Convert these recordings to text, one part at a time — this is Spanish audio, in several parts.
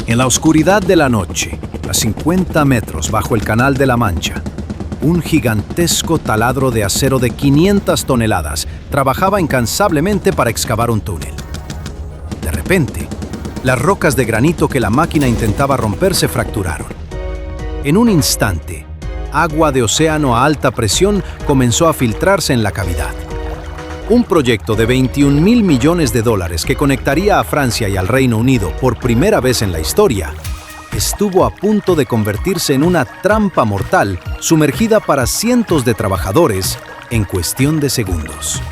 En la oscuridad de la noche, a 50 metros bajo el Canal de la Mancha, un gigantesco taladro de acero de 500 toneladas trabajaba incansablemente para excavar un túnel. De repente, las rocas de granito que la máquina intentaba romper se fracturaron. En un instante, agua de océano a alta presión comenzó a filtrarse en la cavidad. Un proyecto de 21.000 millones de dólares que conectaría a Francia y al Reino Unido por primera vez en la historia, estuvo a punto de convertirse en una trampa mortal sumergida para cientos de trabajadores en cuestión de segundos.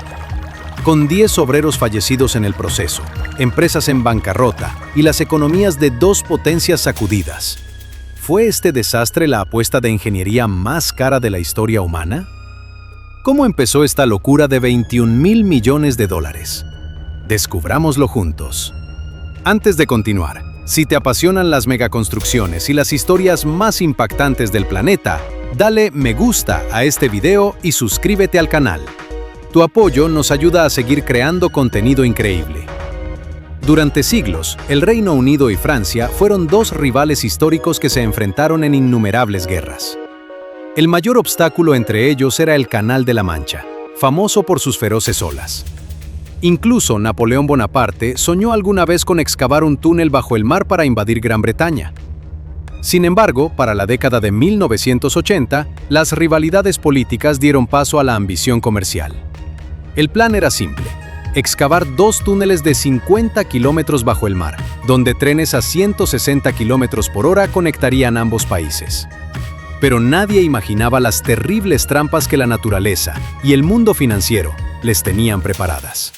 Con 10 obreros fallecidos en el proceso, empresas en bancarrota y las economías de dos potencias sacudidas, ¿fue este desastre la apuesta de ingeniería más cara de la historia humana? ¿Cómo empezó esta locura de 21.000 millones de dólares? Descubrámoslo juntos. Antes de continuar, si te apasionan las megaconstrucciones y las historias más impactantes del planeta, dale me gusta a este video y suscríbete al canal. Tu apoyo nos ayuda a seguir creando contenido increíble. Durante siglos, el Reino Unido y Francia fueron dos rivales históricos que se enfrentaron en innumerables guerras. El mayor obstáculo entre ellos era el Canal de la Mancha, famoso por sus feroces olas. Incluso Napoleón Bonaparte soñó alguna vez con excavar un túnel bajo el mar para invadir Gran Bretaña. Sin embargo, para la década de 1980, las rivalidades políticas dieron paso a la ambición comercial. El plan era simple: excavar dos túneles de 50 kilómetros bajo el mar, donde trenes a 160 kilómetros por hora conectarían ambos países. Pero nadie imaginaba las terribles trampas que la naturaleza y el mundo financiero les tenían preparadas.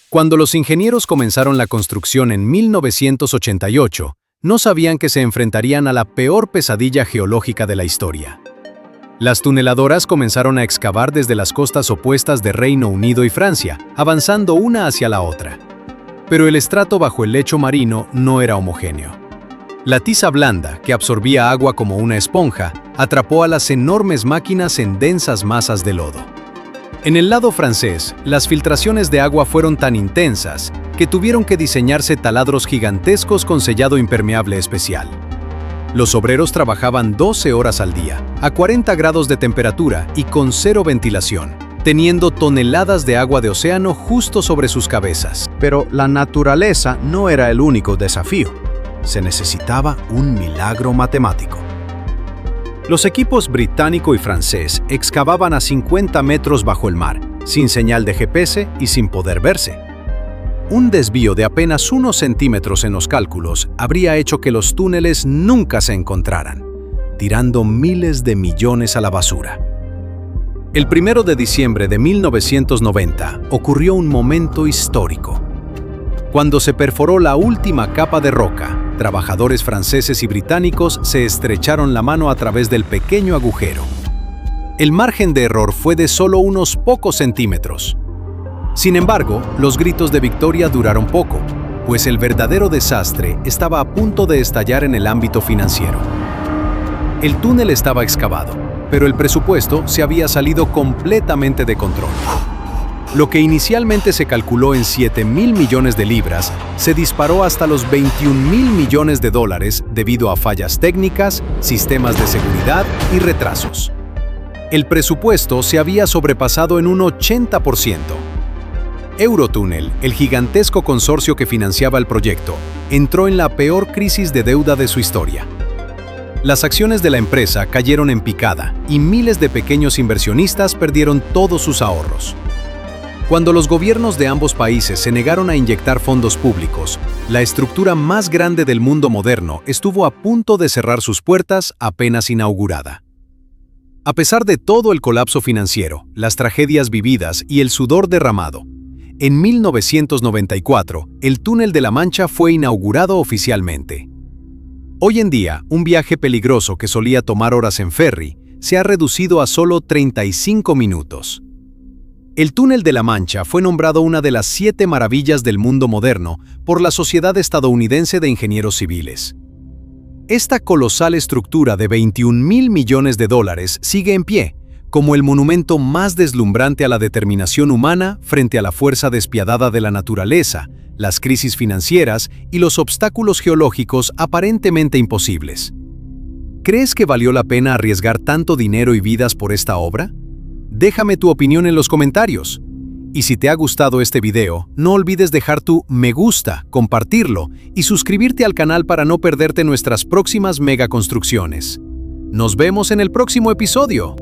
Cuando los ingenieros comenzaron la construcción en 1988, no sabían que se enfrentarían a la peor pesadilla geológica de la historia. Las tuneladoras comenzaron a excavar desde las costas opuestas de Reino Unido y Francia, avanzando una hacia la otra. Pero el estrato bajo el lecho marino no era homogéneo. La tiza blanda, que absorbía agua como una esponja, atrapó a las enormes máquinas en densas masas de lodo. En el lado francés, las filtraciones de agua fueron tan intensas que tuvieron que diseñarse taladros gigantescos con sellado impermeable especial. Los obreros trabajaban 12 horas al día, a 40 grados de temperatura y con cero ventilación, teniendo toneladas de agua de océano justo sobre sus cabezas. Pero la naturaleza no era el único desafío. Se necesitaba un milagro matemático. Los equipos británico y francés excavaban a 50 metros bajo el mar, sin señal de GPS y sin poder verse. Un desvío de apenas unos centímetros en los cálculos habría hecho que los túneles nunca se encontraran, tirando miles de millones a la basura. El 1 de diciembre de 1990 ocurrió un momento histórico. Cuando se perforó la última capa de roca, trabajadores franceses y británicos se estrecharon la mano a través del pequeño agujero. El margen de error fue de solo unos pocos centímetros. Sin embargo, los gritos de victoria duraron poco, pues el verdadero desastre estaba a punto de estallar en el ámbito financiero. El túnel estaba excavado, pero el presupuesto se había salido completamente de control. Lo que inicialmente se calculó en 7.000 millones de libras se disparó hasta los 21.000 millones de dólares debido a fallas técnicas, sistemas de seguridad y retrasos. El presupuesto se había sobrepasado en un 80%. Eurotunnel, el gigantesco consorcio que financiaba el proyecto, entró en la peor crisis de deuda de su historia. Las acciones de la empresa cayeron en picada y miles de pequeños inversionistas perdieron todos sus ahorros. Cuando los gobiernos de ambos países se negaron a inyectar fondos públicos, la estructura más grande del mundo moderno estuvo a punto de cerrar sus puertas apenas inaugurada. A pesar de todo el colapso financiero, las tragedias vividas y el sudor derramado, en 1994, el Túnel de la Mancha fue inaugurado oficialmente. Hoy en día, un viaje peligroso que solía tomar horas en ferry se ha reducido a solo 35 minutos. El Túnel de la Mancha fue nombrado una de las 7 maravillas del mundo moderno por la Sociedad Estadounidense de Ingenieros Civiles. Esta colosal estructura de 21.000 millones de dólares sigue en pie, como el monumento más deslumbrante a la determinación humana frente a la fuerza despiadada de la naturaleza, las crisis financieras y los obstáculos geológicos aparentemente imposibles. ¿Crees que valió la pena arriesgar tanto dinero y vidas por esta obra? Déjame tu opinión en los comentarios. Y si te ha gustado este video, no olvides dejar tu me gusta, compartirlo y suscribirte al canal para no perderte nuestras próximas megaconstrucciones. Nos vemos en el próximo episodio.